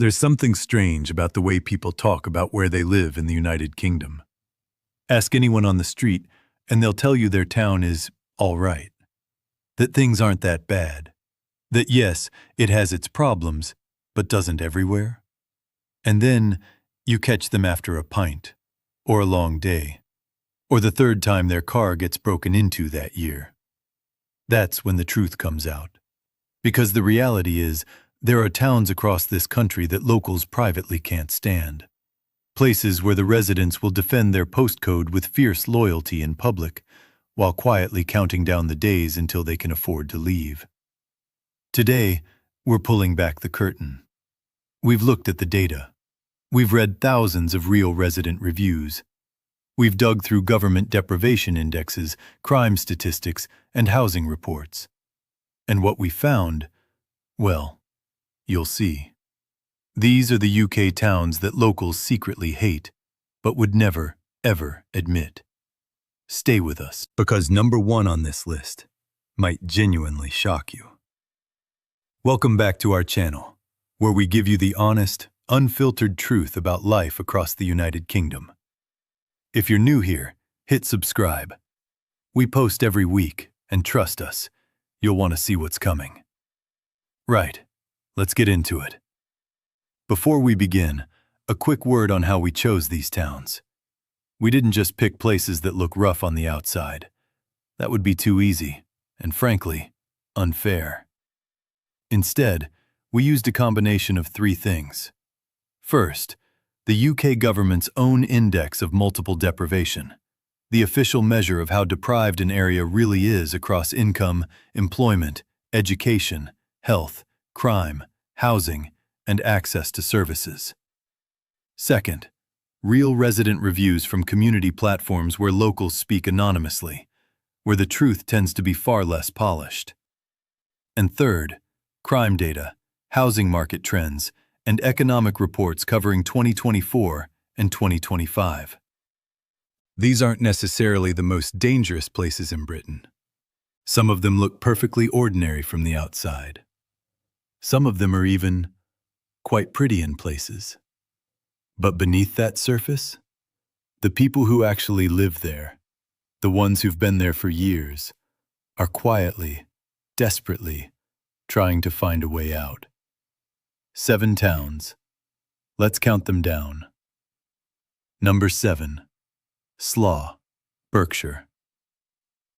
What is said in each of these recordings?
There's something strange about the way people talk about where they live in the United Kingdom. Ask anyone on the street, and they'll tell you their town is all right. That things aren't that bad. That yes, it has its problems, but doesn't everywhere. And then you catch them after a pint, or a long day, or the third time their car gets broken into that year. That's when the truth comes out. Because the reality is, there are towns across this country that locals privately can't stand. Places where the residents will defend their postcode with fierce loyalty in public, while quietly counting down the days until they can afford to leave. Today, we're pulling back the curtain. We've looked at the data. We've read thousands of real resident reviews. We've dug through government deprivation indexes, crime statistics, and housing reports. And what we found, well, you'll see. These are the UK towns that locals secretly hate, but would never, ever admit. Stay with us, because number 1 on this list might genuinely shock you. Welcome back to our channel, where we give you the honest, unfiltered truth about life across the United Kingdom. If you're new here, hit subscribe. We post every week, and trust us, you'll want to see what's coming. Right, let's get into it. Before we begin, a quick word on how we chose these towns. We didn't just pick places that look rough on the outside. That would be too easy, and frankly, unfair. Instead, we used a combination of 3 things. First, the UK government's own index of multiple deprivation, the official measure of how deprived an area really is across income, employment, education, health, crime, housing, and access to services. Second, real resident reviews from community platforms where locals speak anonymously, where the truth tends to be far less polished. And third, crime data, housing market trends, and economic reports covering 2024 and 2025. These aren't necessarily the most dangerous places in Britain. Some of them look perfectly ordinary from the outside. Some of them are even quite pretty in places. But beneath that surface, the people who actually live there, the ones who've been there for years, are quietly, desperately, trying to find a way out. 7 towns. Let's count them down. Number 7. Slough, Berkshire.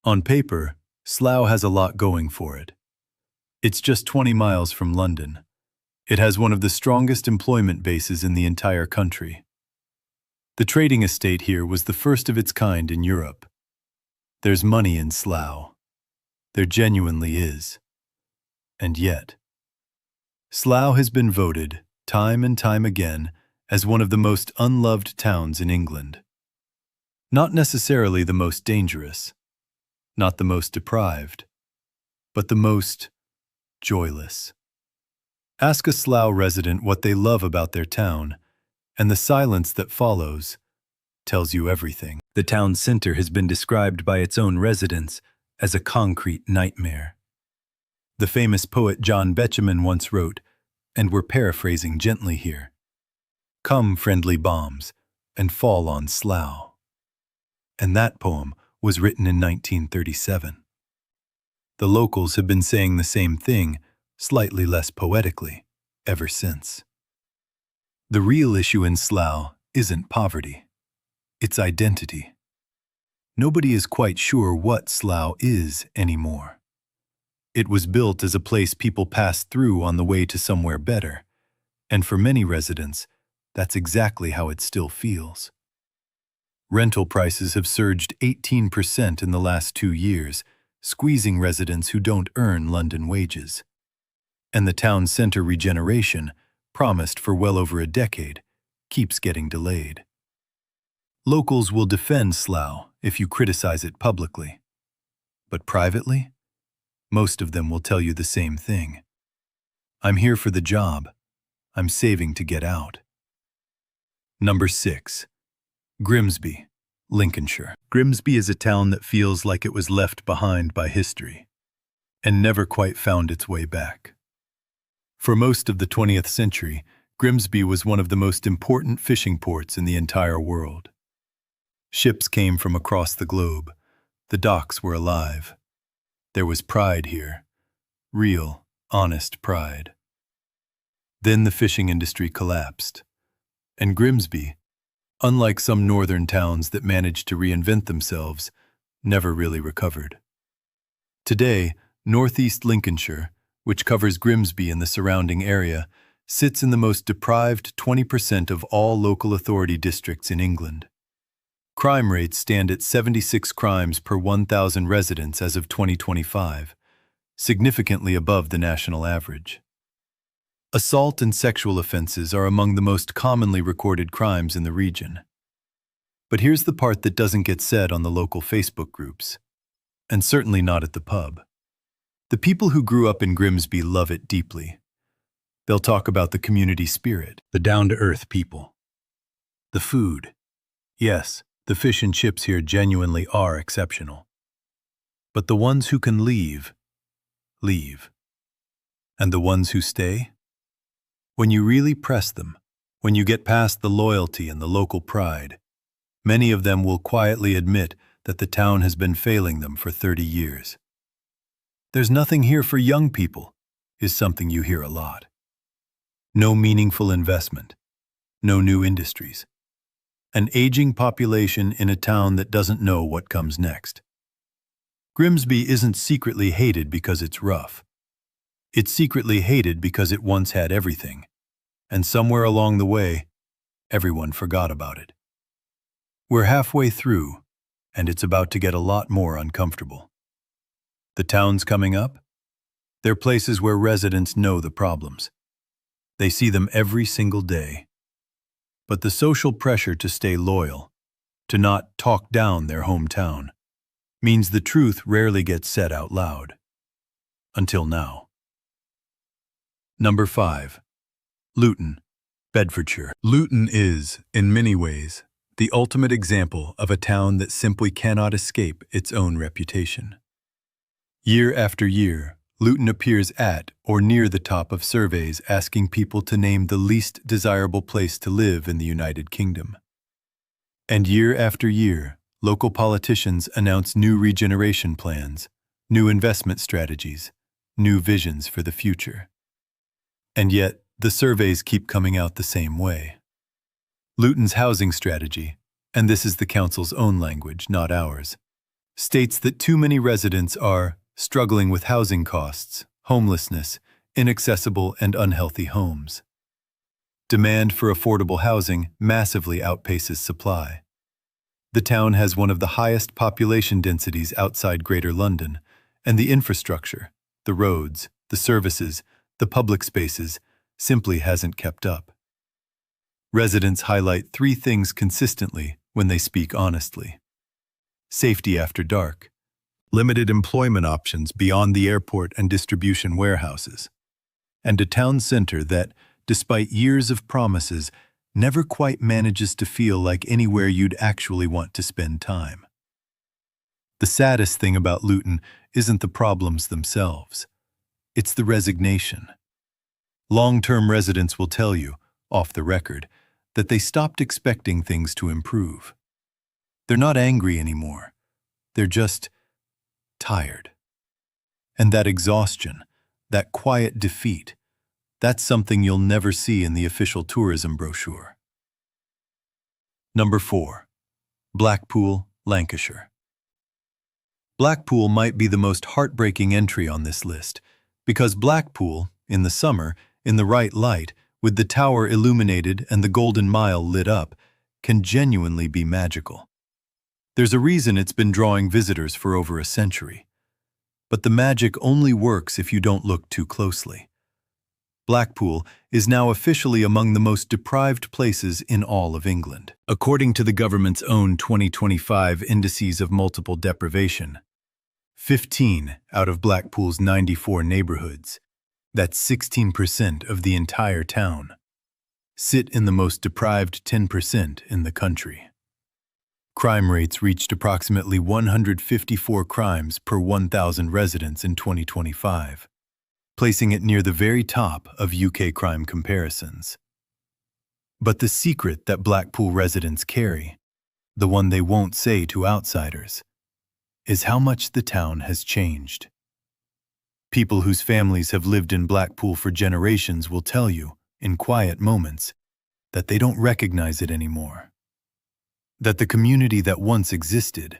On paper, Slough has a lot going for it. It's just 20 miles from London. It has one of the strongest employment bases in the entire country. The trading estate here was the first of its kind in Europe. There's money in Slough. There genuinely is. And yet, Slough has been voted, time and time again, as one of the most unloved towns in England. Not necessarily the most dangerous, not the most deprived, but the most joyless. Ask a Slough resident what they love about their town, and the silence that follows tells you everything. The town center has been described by its own residents as a concrete nightmare. The famous poet John Betjeman once wrote, and we're paraphrasing gently here, "Come, friendly bombs, and fall on Slough." And that poem was written in 1937. The locals have been saying the same thing, slightly less poetically, ever since. The real issue in Slough isn't poverty. It's identity. Nobody is quite sure what Slough is anymore. It was built as a place people passed through on the way to somewhere better, and for many residents, that's exactly how it still feels. Rental prices have surged 18% in the last 2 years, squeezing residents who don't earn London wages. And the town center regeneration, promised for well over a decade, keeps getting delayed. Locals will defend Slough if you criticize it publicly. But privately, most of them will tell you the same thing. I'm here for the job. I'm saving to get out. Number 6. Grimsby, Lincolnshire. Grimsby is a town that feels like it was left behind by history and never quite found its way back. For most of the 20th century, Grimsby was one of the most important fishing ports in the entire world. Ships came from across the globe. The docks were alive. There was pride here. Real, honest pride. Then the fishing industry collapsed. And Grimsby, unlike some northern towns that managed to reinvent themselves, never really recovered. Today, northeast Lincolnshire, which covers Grimsby and the surrounding area, sits in the most deprived 20% of all local authority districts in England. Crime rates stand at 76 crimes per 1,000 residents as of 2025, significantly above the national average. Assault and sexual offenses are among the most commonly recorded crimes in the region. But here's the part that doesn't get said on the local Facebook groups, and certainly not at the pub. The people who grew up in Grimsby love it deeply. They'll talk about the community spirit, the down-to-earth people. The food. Yes, the fish and chips here genuinely are exceptional. But the ones who can leave, leave. And the ones who stay? When you really press them, when you get past the loyalty and the local pride, many of them will quietly admit that the town has been failing them for 30 years. There's nothing here for young people, is something you hear a lot. No meaningful investment, no new industries. An aging population in a town that doesn't know what comes next. Grimsby isn't secretly hated because it's rough. It's secretly hated because it once had everything, and somewhere along the way, everyone forgot about it. We're halfway through, and it's about to get a lot more uncomfortable. The towns coming up? They're places where residents know the problems. They see them every single day. But the social pressure to stay loyal, to not talk down their hometown, means the truth rarely gets said out loud. Until now. Number 5. Luton, Bedfordshire. Luton is, in many ways, the ultimate example of a town that simply cannot escape its own reputation. Year after year, Luton appears at or near the top of surveys asking people to name the least desirable place to live in the United Kingdom. And year after year, local politicians announce new regeneration plans, new investment strategies, new visions for the future. And yet, the surveys keep coming out the same way. Luton's housing strategy, and this is the council's own language, not ours, states that too many residents are struggling with housing costs, homelessness, inaccessible and unhealthy homes. Demand for affordable housing massively outpaces supply. The town has one of the highest population densities outside Greater London, and the infrastructure, the roads, the services, the public spaces, simply hasn't kept up. Residents highlight 3 things consistently when they speak honestly. Safety after dark. Limited employment options beyond the airport and distribution warehouses, and a town center that, despite years of promises, never quite manages to feel like anywhere you'd actually want to spend time. The saddest thing about Luton isn't the problems themselves. It's the resignation. Long-term residents will tell you, off the record, that they stopped expecting things to improve. They're not angry anymore. They're just tired. And that exhaustion, that quiet defeat, that's something you'll never see in the official tourism brochure. Number 4. Blackpool, Lancashire. Blackpool might be the most heartbreaking entry on this list, because Blackpool, in the summer, in the right light, with the tower illuminated and the Golden Mile lit up, can genuinely be magical. There's a reason it's been drawing visitors for over a century. But the magic only works if you don't look too closely. Blackpool is now officially among the most deprived places in all of England. According to the government's own 2025 indices of multiple deprivation, 15 out of Blackpool's 94 neighborhoods, that's 16% of the entire town, sit in the most deprived 10% in the country. Crime rates reached approximately 154 crimes per 1,000 residents in 2025, placing it near the very top of UK crime comparisons. But the secret that Blackpool residents carry, the one they won't say to outsiders, is how much the town has changed. People whose families have lived in Blackpool for generations will tell you, in quiet moments, that they don't recognize it anymore. That the community that once existed,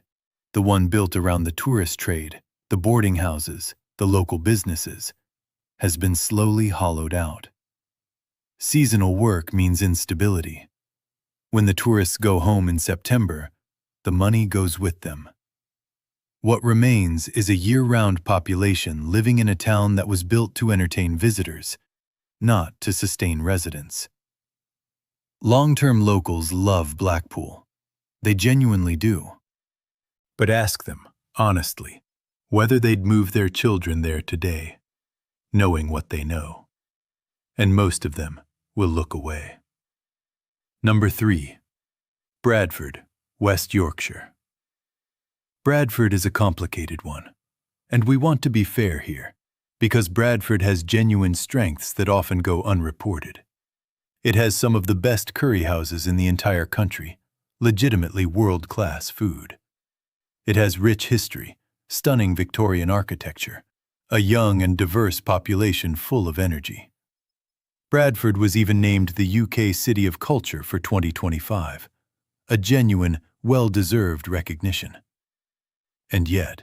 the one built around the tourist trade, the boarding houses, the local businesses, has been slowly hollowed out. Seasonal work means instability. When the tourists go home in September, the money goes with them. What remains is a year-round population living in a town that was built to entertain visitors, not to sustain residents. Long-term locals love Blackpool. They genuinely do. But ask them, honestly, whether they'd move their children there today, knowing what they know. And most of them will look away. Number 3. Bradford, West Yorkshire. Bradford is a complicated one, and we want to be fair here, because Bradford has genuine strengths that often go unreported. It has some of the best curry houses in the entire country, legitimately world-class food. It has rich history, stunning Victorian architecture, a young and diverse population full of energy. Bradford was even named the UK City of Culture for 2025, a genuine, well-deserved recognition. And yet,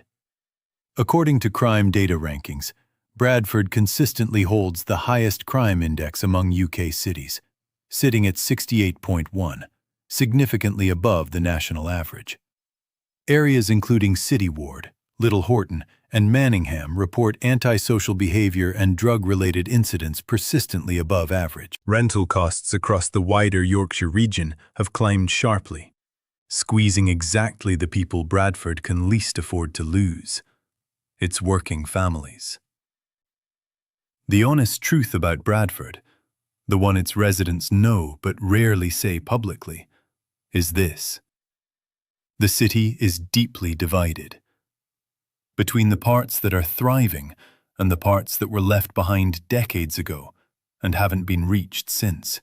according to crime data rankings, Bradford consistently holds the highest crime index among UK cities, sitting at 68.1, significantly above the national average. Areas including City Ward, Little Horton, and Manningham report antisocial behavior and drug-related incidents persistently above average. Rental costs across the wider Yorkshire region have climbed sharply, squeezing exactly the people Bradford can least afford to lose: its working families. The honest truth about Bradford, the one its residents know but rarely say publicly, is this: the city is deeply divided. Between the parts that are thriving and the parts that were left behind decades ago and haven't been reached since.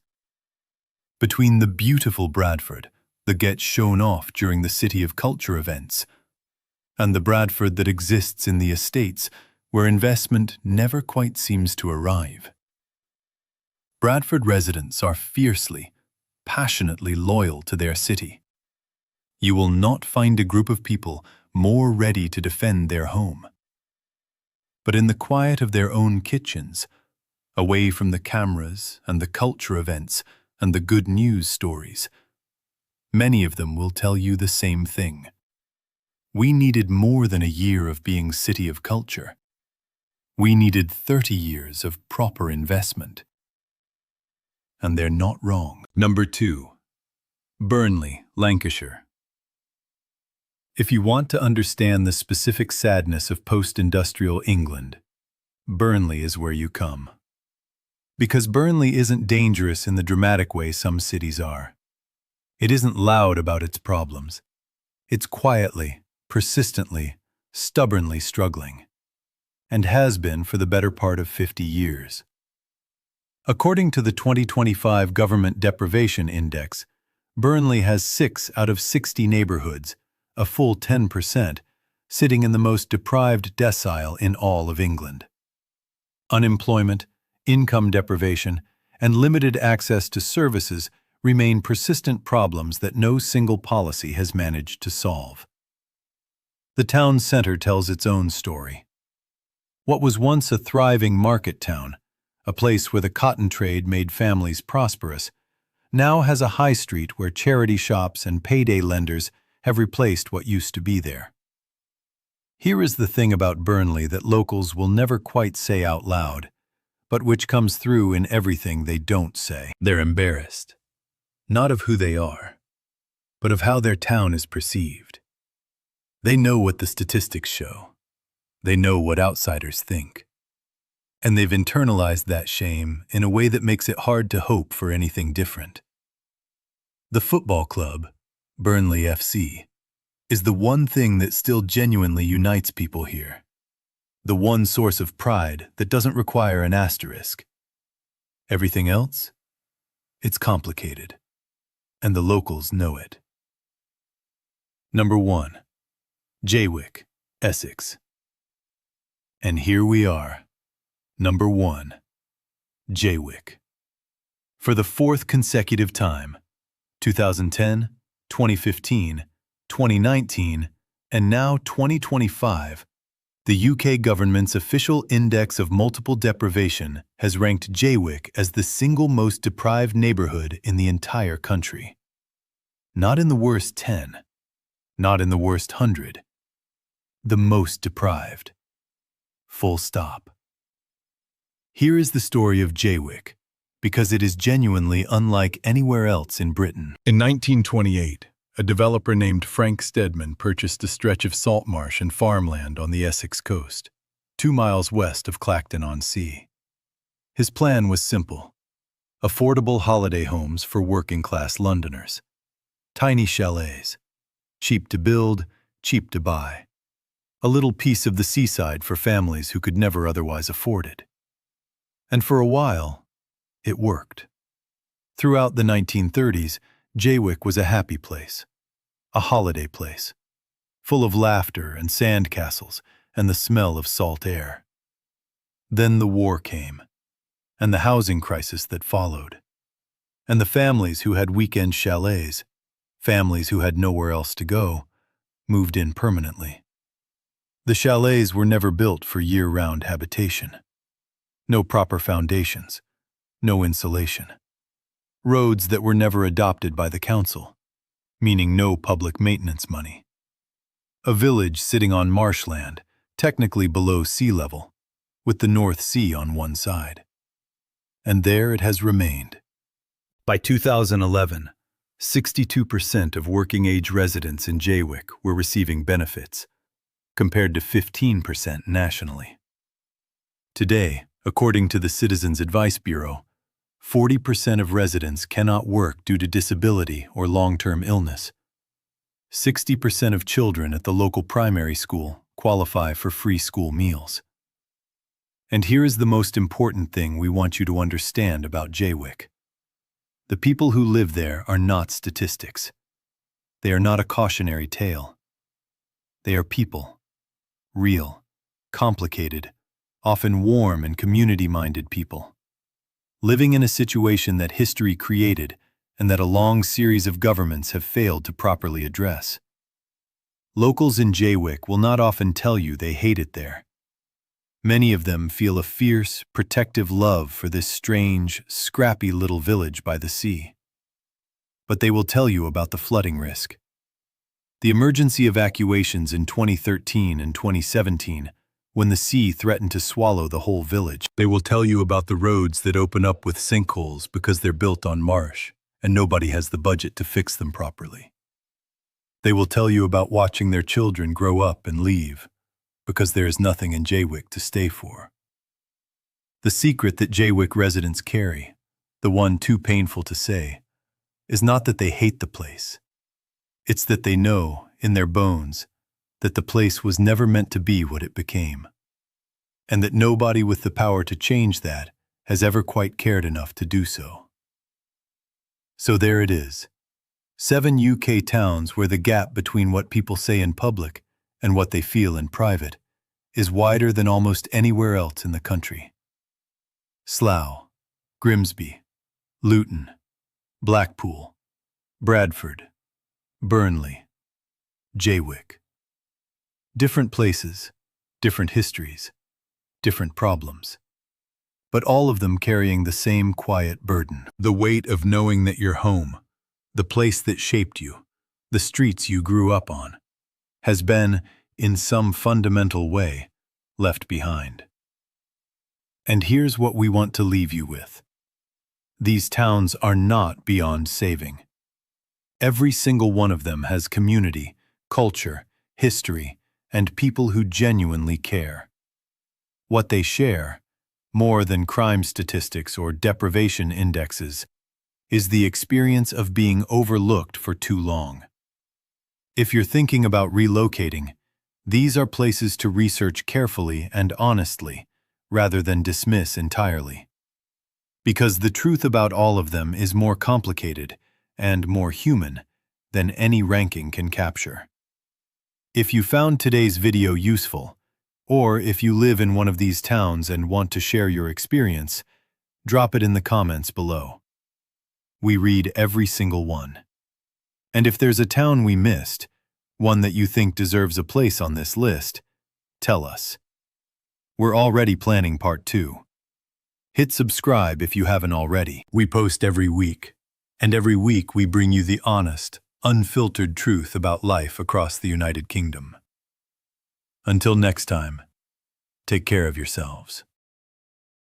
Between the beautiful Bradford that gets shown off during the City of Culture events and the Bradford that exists in the estates where investment never quite seems to arrive. Bradford residents are fiercely, passionately loyal to their city. You will not find a group of people more ready to defend their home. But in the quiet of their own kitchens, away from the cameras and the culture events and the good news stories, many of them will tell you the same thing. We needed more than a year of being City of Culture. We needed 30 years of proper investment. And they're not wrong. Number 2. Burnley, Lancashire. If you want to understand the specific sadness of post-industrial England, Burnley is where you come. Because Burnley isn't dangerous in the dramatic way some cities are. It isn't loud about its problems. It's quietly, persistently, stubbornly struggling, and has been for the better part of 50 years. According to the 2025 Government Deprivation Index, Burnley has 6 out of 60 neighborhoods, a full 10%, sitting in the most deprived decile in all of England. Unemployment, income deprivation, and limited access to services remain persistent problems that no single policy has managed to solve. The town centre tells its own story. What was once a thriving market town, a place where the cotton trade made families prosperous, now has a high street where charity shops and payday lenders have replaced what used to be there. Here is the thing about Burnley that locals will never quite say out loud, but which comes through in everything they don't say. They're embarrassed, not of who they are, but of how their town is perceived. They know what the statistics show. They know what outsiders think. And they've internalized that shame in a way that makes it hard to hope for anything different. The football club, Burnley FC, is the one thing that still genuinely unites people here. The one source of pride that doesn't require an asterisk. Everything else? It's complicated, and the locals know it. Number 1. Jaywick, Essex. And here we are. Number 1. Jaywick. For the 4th consecutive time, 2010, 2015, 2019, and now 2025, the UK government's official index of multiple deprivation has ranked Jaywick as the single most deprived neighborhood in the entire country. Not in the worst 10, not in the worst 100, the most deprived. Full stop. Here is the story of Jaywick, because it is genuinely unlike anywhere else in Britain. In 1928, a developer named Frank Stedman purchased a stretch of salt marsh and farmland on the Essex coast, 2 miles west of Clacton-on-Sea. His plan was simple: affordable holiday homes for working-class Londoners. Tiny chalets, cheap to build, cheap to buy. A little piece of the seaside for families who could never otherwise afford it. And for a while, it worked. Throughout the 1930s, Jaywick was a happy place, a holiday place, full of laughter and sand castles and the smell of salt air. Then the war came, and the housing crisis that followed, and the families who had weekend chalets, families who had nowhere else to go, moved in permanently. The chalets were never built for year-round habitation. No proper foundations, no insulation. Roads that were never adopted by the council, meaning no public maintenance money. A village sitting on marshland, technically below sea level, with the North Sea on one side. And there it has remained. By 2011, 62% of working-age residents in Jaywick were receiving benefits, compared to 15% nationally. Today, according to the Citizens Advice Bureau, 40% of residents cannot work due to disability or long-term illness. 60% of children at the local primary school qualify for free school meals. And here is the most important thing we want you to understand about Jaywick. The people who live there are not statistics. They are not a cautionary tale. They are people. Real, complicated, often warm and community-minded people, living in a situation that history created and that a long series of governments have failed to properly address. Locals in Jaywick will not often tell you they hate it there. Many of them feel a fierce, protective love for this strange, scrappy little village by the sea. But they will tell you about the flooding risk. The emergency evacuations in 2013 and 2017, when the sea threatened to swallow the whole village. They will tell you about the roads that open up with sinkholes because they're built on marsh, and nobody has the budget to fix them properly. They will tell you about watching their children grow up and leave, because there is nothing in Jaywick to stay for. The secret that Jaywick residents carry, the one too painful to say, is not that they hate the place. It's that they know, in their bones, that the place was never meant to be what it became, and that nobody with the power to change that has ever quite cared enough to do so. So there it is, 7 UK towns where the gap between what people say in public and what they feel in private is wider than almost anywhere else in the country. Slough, Grimsby, Luton, Blackpool, Bradford, Burnley, Jaywick. Different places, different histories, different problems, but all of them carrying the same quiet burden. The weight of knowing that your home, the place that shaped you, the streets you grew up on, has been, in some fundamental way, left behind. And here's what we want to leave you with. These towns are not beyond saving. Every single one of them has community, culture, history, and people who genuinely care. What they share, more than crime statistics or deprivation indexes, is the experience of being overlooked for too long. If you're thinking about relocating, these are places to research carefully and honestly, rather than dismiss entirely. because the truth about all of them is more complicated and more human than any ranking can capture. If you found today's video useful, or if you live in one of these towns and want to share your experience, drop it in the comments below. We read every single one. And if there's a town we missed, one that you think deserves a place on this list, tell us. We're already planning part 2. Hit subscribe if you haven't already. We post every week, and every week we bring you the honest, unfiltered truth about life across the United Kingdom. Until next time, take care of yourselves.